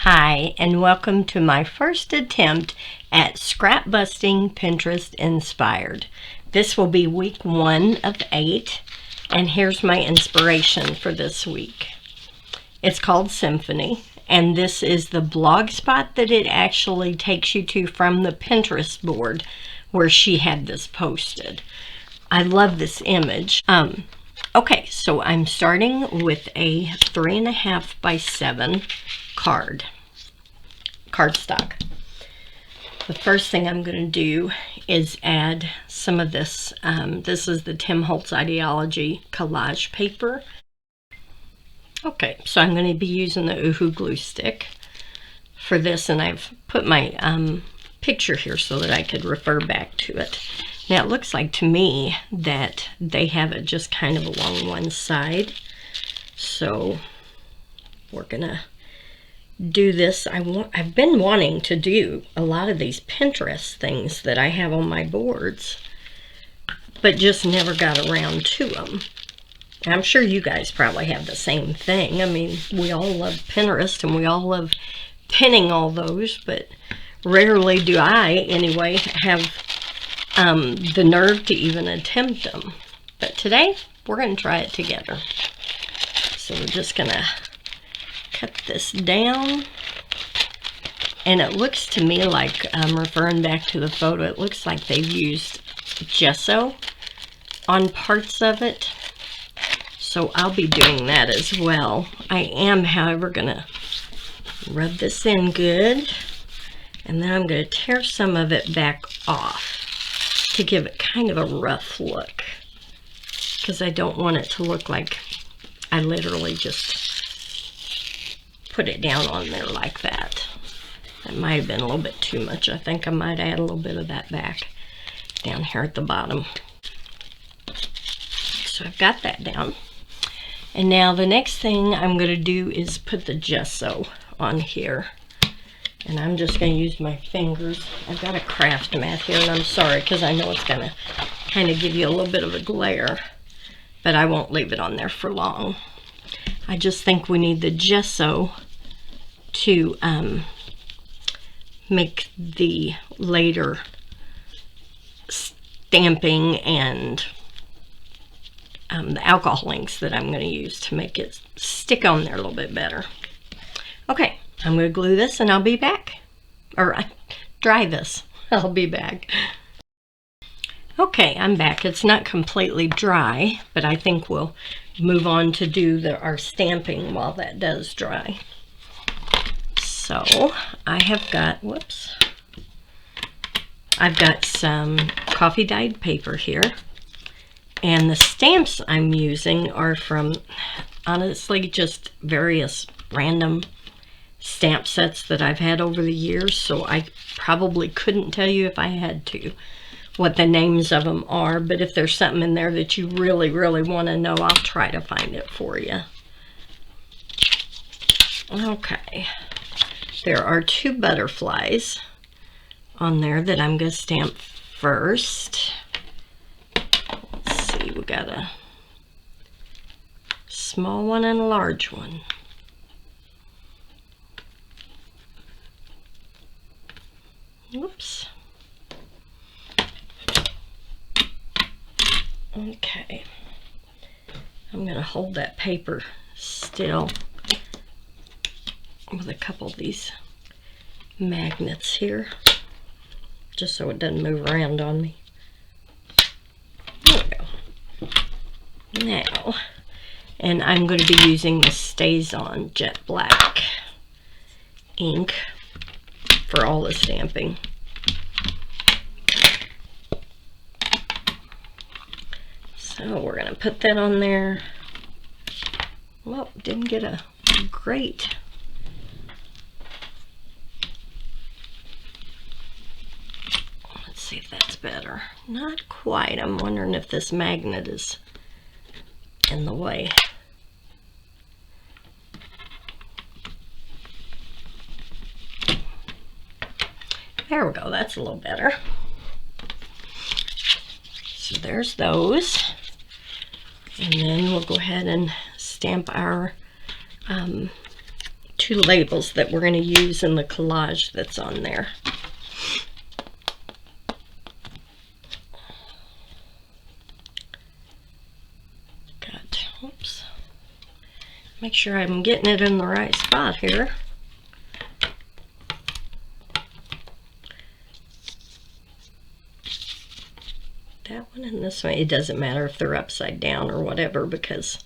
Hi, and welcome to my first attempt at scrap busting Pinterest inspired. This will be week 1 of 8, and here's my inspiration for this week. It's called Symphony, and this is the blog spot that it actually takes you to from the Pinterest board where she had this posted. I love this image. Okay, so I'm starting with a 3.5 by 7 cardstock. The first thing I'm going to do is add some of this. This is the Tim Holtz Ideology collage paper. Okay, so I'm going to be using the Oohoo glue stick for this, and I've put my picture here so that I could refer back to it. Now it looks like to me that they have it just kind of along one side, so we're gonna do this. I've been wanting to do a lot of these Pinterest things that I have on my boards, but just never got around to them. I'm sure you guys probably have the same thing. I mean, we all love Pinterest and we all love pinning all those, but rarely do I, anyway, have the nerve to even attempt them. But today, we're going to try it together. So we're just going to cut this down. And it looks to me like, referring back to the photo, it looks like they've used gesso on parts of it. So I'll be doing that as well. I am, however, going to rub this in good. And then I'm going to tear some of it back off to give it kind of a rough look, because I don't want it to look like I literally just put it down on there like that. That might have been a little bit too much. I think I might add a little bit of that back down here at the bottom. So I've got that down. And now the next thing I'm going to do is put the gesso on here. And I'm just going to use my fingers. I've got a craft mat here, and I'm sorry because I know it's going to kind of give you a little bit of a glare, but I won't leave it on there for long. I just think we need the gesso to make the later stamping and the alcohol inks that I'm going to use to make it stick on there a little bit better. Okay. I'm going to glue this and I'll be back. Or dry this. I'll be back. Okay, I'm back. It's not completely dry, but I think we'll move on to do our stamping while that does dry. So I have got, I've got some coffee dyed paper here. And the stamps I'm using are from, honestly, just various random stamp sets that I've had over the years, so I probably couldn't tell you if I had to what the names of them are, but if there's something in there that you really, really want to know, I'll try to find it for you. Okay, there are 2 butterflies on there that I'm going to stamp first. Let's see, we got a small one and a large one. Whoops. Okay. I'm going to hold that paper still with a couple of these magnets here, just so it doesn't move around on me. There we go. Now, and I'm going to be using the Stays On Jet Black ink for all the stamping. So we're going to put that on there. Well, didn't get a great. Let's see if that's better. Not quite. I'm wondering if this magnet is in the way. There we go, that's a little better. So there's those. And then we'll go ahead and stamp our two labels that we're going to use in the collage that's on there. Oops. Make sure I'm getting it in the right spot here. That one and this one. It doesn't matter if they're upside down or whatever, because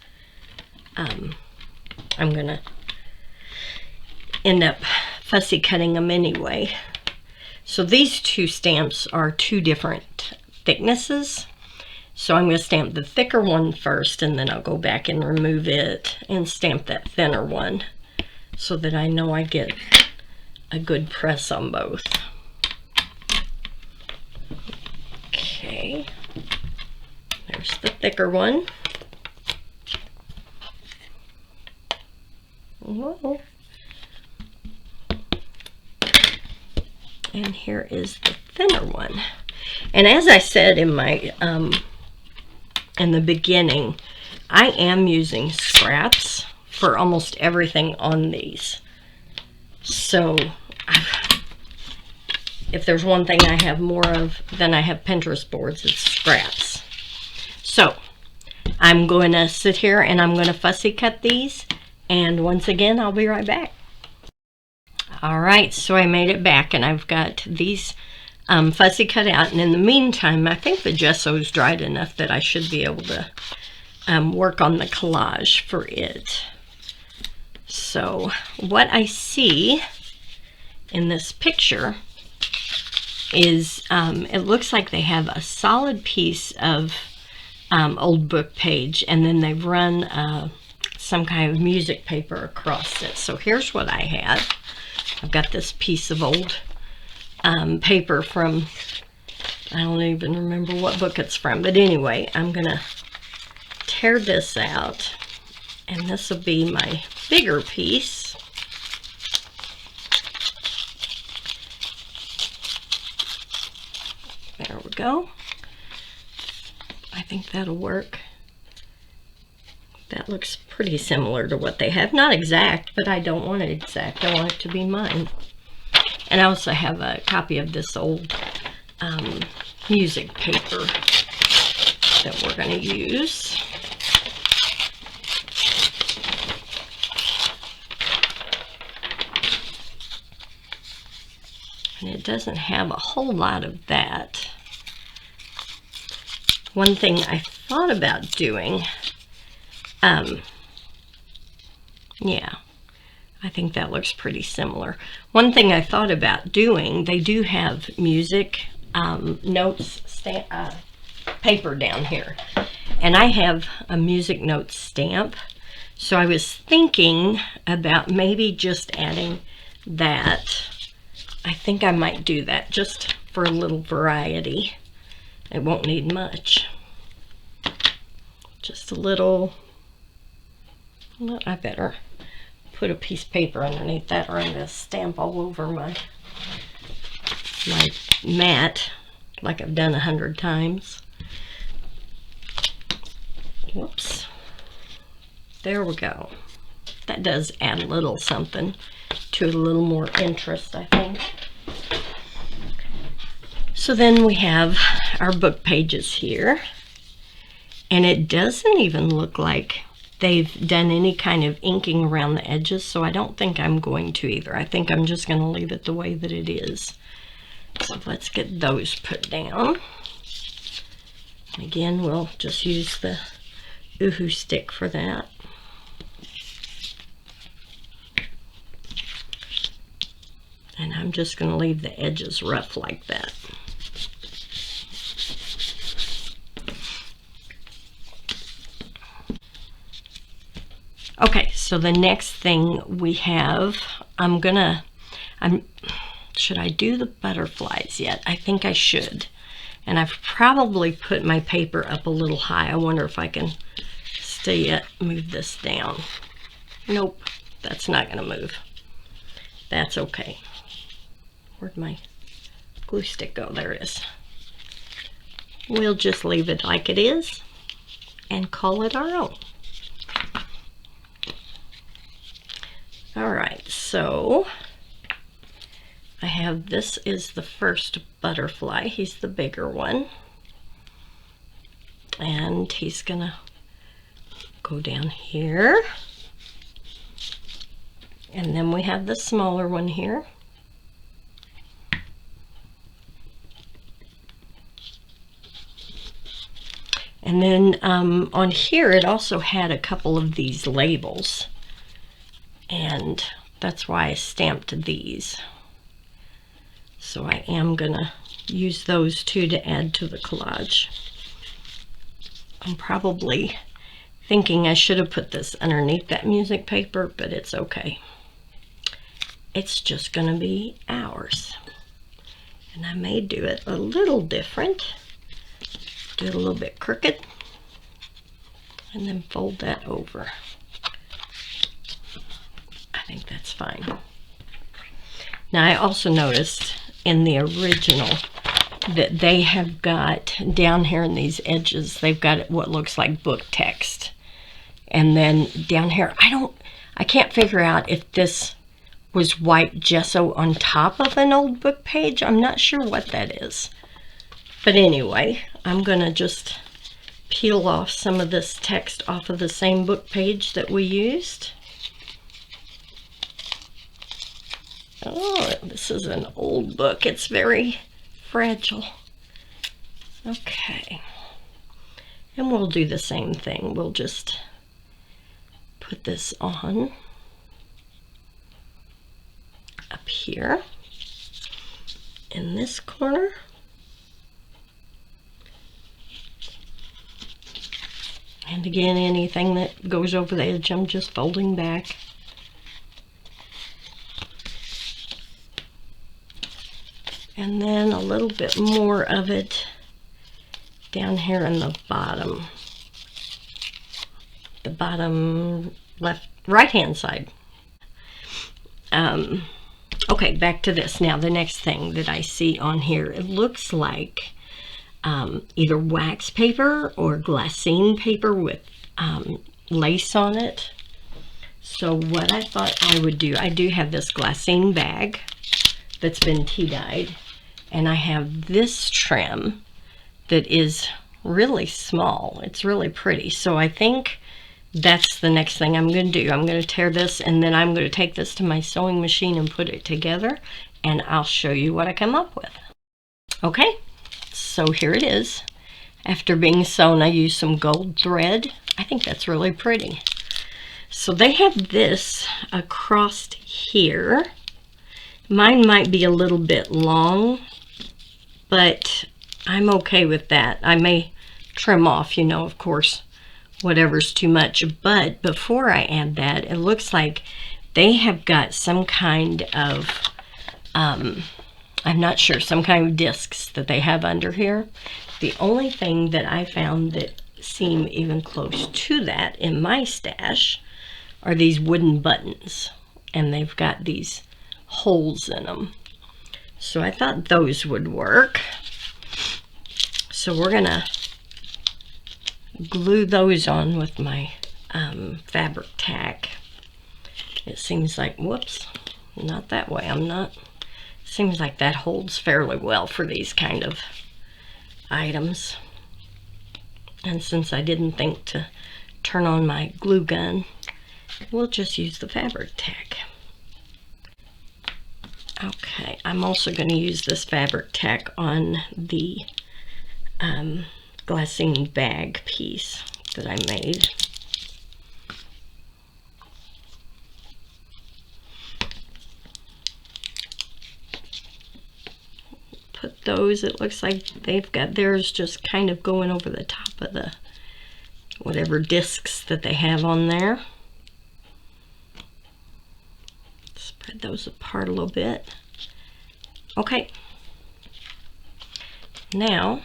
I'm going to end up fussy cutting them anyway. So these two stamps are two different thicknesses. So I'm going to stamp the thicker one first, and then I'll go back and remove it and stamp that thinner one so that I know I get a good press on both. Okay, there's the thicker one. Whoa. And here is the thinner one. And as I said in my in the beginning, I am using scraps for almost everything on these. So if there's one thing I have more of than I have Pinterest boards, it's scraps. So I'm going to sit here and I'm going to fussy cut these, and once again I'll be right back. Alright, so I made it back and I've got these fussy cut out, and in the meantime I think the gesso is dried enough that I should be able to work on the collage for it. So what I see in this picture is it looks like they have a solid piece of old book page, and then they've run some kind of music paper across it. So here's what I have. I've got this piece of old paper from, I don't even remember what book it's from, but anyway, I'm gonna tear this out, and this will be my bigger piece. There we go. I think that'll work. That looks pretty similar to what they have. Not exact, but I don't want it exact. I want it to be mine. And I also have a copy of this old music paper that we're going to use. And it doesn't have a whole lot of that. One thing I thought about doing, yeah, I think that looks pretty similar. One thing I thought about doing, they do have music notes paper down here, and I have a music notes stamp, so I was thinking about maybe just adding that. I think I might do that just for a little variety. It won't need much, just a little. I better put a piece of paper underneath that, or I'm going to stamp all over my mat like I've done 100 times. Whoops. There we go. That does add a little something to it, a little more interest, I think. So then we have our book pages here, and it doesn't even look like they've done any kind of inking around the edges, so I don't think I'm going to either. I think I'm just going to leave it the way that it is. So let's get those put down. Again, we'll just use the Oohoo stick for that. And I'm just going to leave the edges rough like that. Okay, so the next thing we have, should I do the butterflies yet? I think I should. And I've probably put my paper up a little high. I wonder if I can move this down. Nope, that's not going to move. That's okay. Where'd my glue stick go? There it is. We'll just leave it like it is and call it our own. All right, so I have, this is the first butterfly. He's the bigger one. And he's gonna go down here. And then we have the smaller one here. And then on here it also had a couple of these labels. And that's why I stamped these. So I am gonna use those two to add to the collage. I'm probably thinking I should have put this underneath that music paper, but it's okay. It's just gonna be ours. And I may do it a little different. Do it a little bit crooked. And then fold that over. I think that's fine. Now I also noticed in the original that they have got down here in these edges, they've got what looks like book text. And then down here, I can't figure out if this was white gesso on top of an old book page. I'm not sure what that is. But anyway, I'm gonna just peel off some of this text off of the same book page that we used. Oh, this is an old book. It's very fragile. Okay. And we'll do the same thing. We'll just put this on up here in this corner. And again, anything that goes over the edge, I'm just folding back. And then a little bit more of it down here in the bottom left, right hand side. Okay, back to this. Now the next thing that I see on here, it looks like either wax paper or glassine paper with lace on it. So what I thought I would do, I do have this glassine bag that's been tea dyed, and I have this trim that is really small. It's really pretty. So I think that's the next thing I'm going to do. I'm going to tear this, and then I'm going to take this to my sewing machine and put it together, and I'll show you what I come up with. Okay, so here it is. After being sewn, I used some gold thread. I think that's really pretty. So they have this across here. Mine might be a little bit long, but I'm okay with that. I may trim off, you know, of course, whatever's too much. But before I add that, it looks like they have got some kind of, I'm not sure, some kind of discs that they have under here. The only thing that I found that seem even close to that in my stash are these wooden buttons. And they've got these holes in them. So I thought those would work. So we're gonna glue those on with my fabric tack. It seems like, whoops, not that way. I'm not. Seems like that holds fairly well for these kind of items. And since I didn't think to turn on my glue gun, we'll just use the fabric tack. Okay, I'm also going to use this fabric tack on the glassine bag piece that I made. Put those, it looks like they've got theirs just kind of going over the top of the whatever discs that they have on there. Spread those apart a little bit. Okay. Now,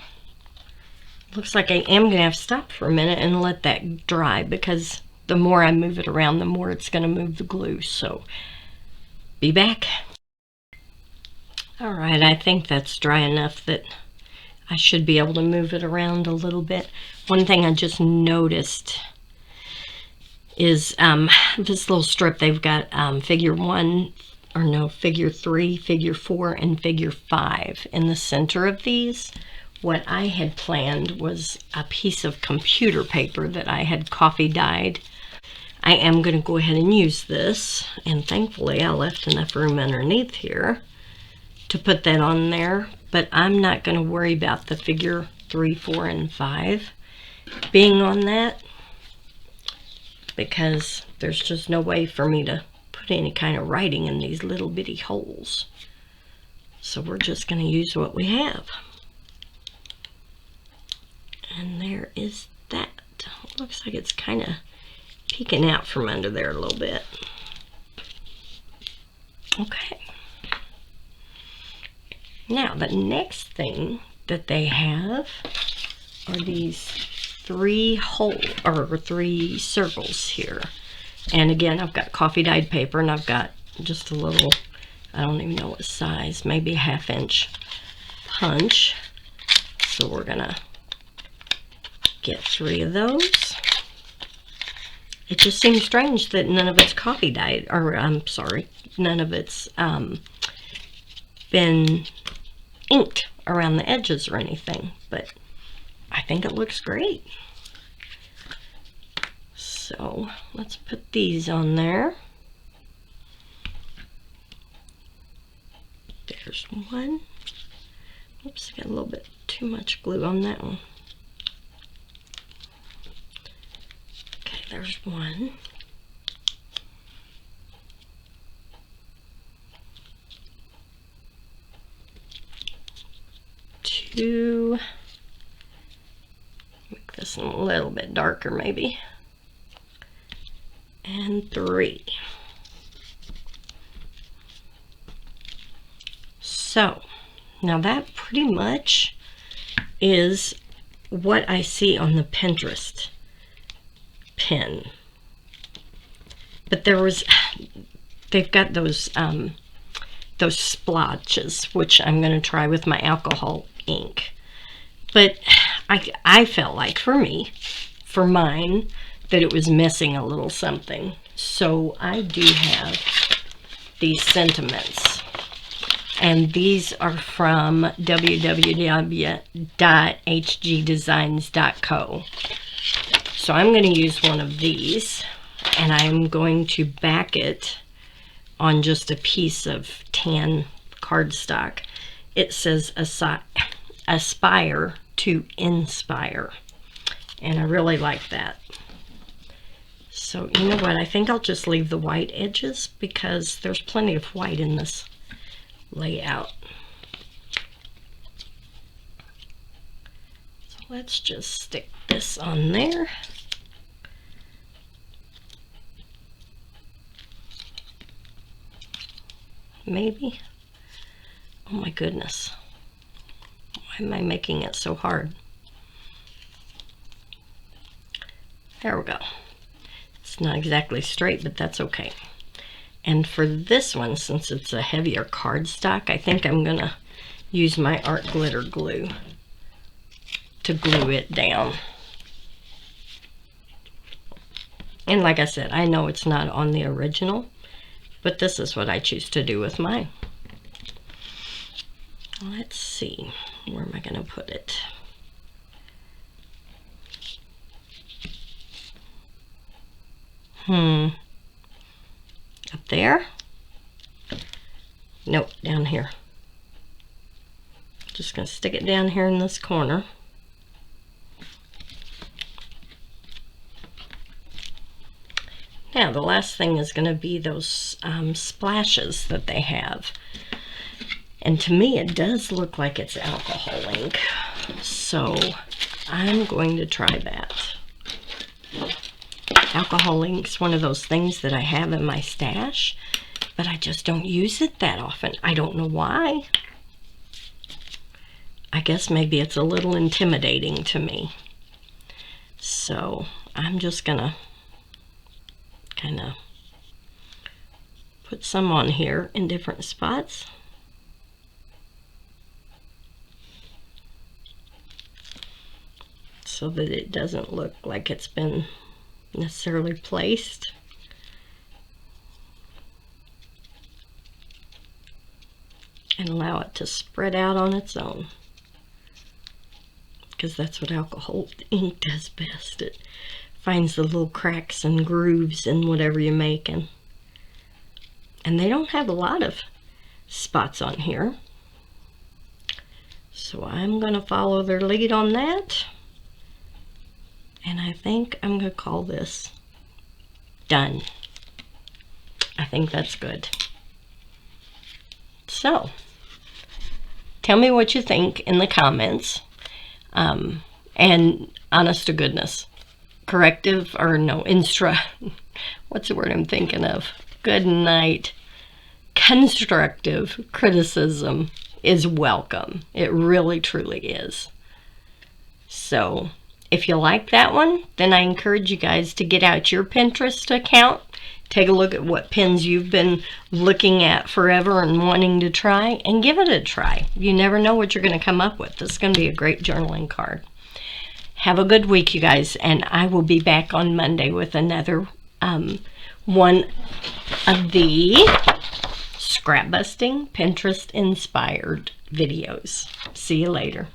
looks like I am going to have to stop for a minute and let that dry, because the more I move it around, the more it's going to move the glue. So, be back. Alright, I think that's dry enough that I should be able to move it around a little bit. One thing I just noticed is this little strip. They've got figure 1, or no, figure 3, figure 4, and figure 5 in the center of these. What I had planned was a piece of computer paper that I had coffee dyed. I am going to go ahead and use this, and thankfully I left enough room underneath here to put that on there, but I'm not going to worry about the figure 3, 4, and 5 being on that, because there's just no way for me to put any kind of writing in these little bitty holes. So we're just going to use what we have. And there is that. Looks like it's kind of peeking out from under there a little bit. Okay. Now the next thing that they have are these 3 circles here. And again, I've got coffee dyed paper, and I've got just a little, I don't even know what size, maybe a 1/2 inch punch. So we're gonna get 3 of those. It just seems strange that none of it's coffee dyed, or I'm sorry, none of it's been inked around the edges or anything, but I think it looks great. So let's put these on there. There's one. Oops, I got a little bit too much glue on that one. Okay, there's one. Two. Make this a little bit darker maybe. And 3. So now that pretty much is what I see on the Pinterest pin. But they've got those splotches, which I'm going to try with my alcohol ink. But I felt like for mine, that it was missing a little something. So I do have these sentiments. And these are from www.hgdesigns.co. So I'm going to use one of these, and I'm going to back it on just a piece of tan cardstock. It says aspire to inspire, and I really like that. So you know what, I think I'll just leave the white edges because there's plenty of white in this layout. So let's just stick this on there. Maybe. Oh my goodness. Why am I making it so hard? There we go. It's not exactly straight, but that's okay. And for this one, since it's a heavier cardstock, I think I'm gonna use my art glitter glue to glue it down. And like I said, I know it's not on the original, but this is what I choose to do with mine. Let's see, where am I gonna put it? Up there? Nope, down here. Just gonna stick it down here in this corner. Now the last thing is gonna be those splashes that they have. And to me it does look like it's alcohol ink. So I'm going to try that. Alcohol ink's one of those things that I have in my stash, but I just don't use it that often. I don't know why. I guess maybe it's a little intimidating to me. So I'm just gonna kind of put some on here in different spots. So that it doesn't look like it's been necessarily placed. And allow it to spread out on its own, because that's what alcohol ink does best. It finds the little cracks and grooves in whatever you're making. And they don't have a lot of spots on here, so I'm going to follow their lead on that. And I think I'm going to call this done. I think that's good. So, tell me what you think in the comments. And honest to goodness, corrective, or no, what's the word I'm thinking of? Good night. Constructive criticism is welcome. It really, truly is. So, if you like that one, then I encourage you guys to get out your Pinterest account. Take a look at what pins you've been looking at forever and wanting to try, and give it a try. You never know what you're going to come up with. This is going to be a great journaling card. Have a good week, you guys, and I will be back on Monday with another one of the scrap busting Pinterest inspired videos. See you later.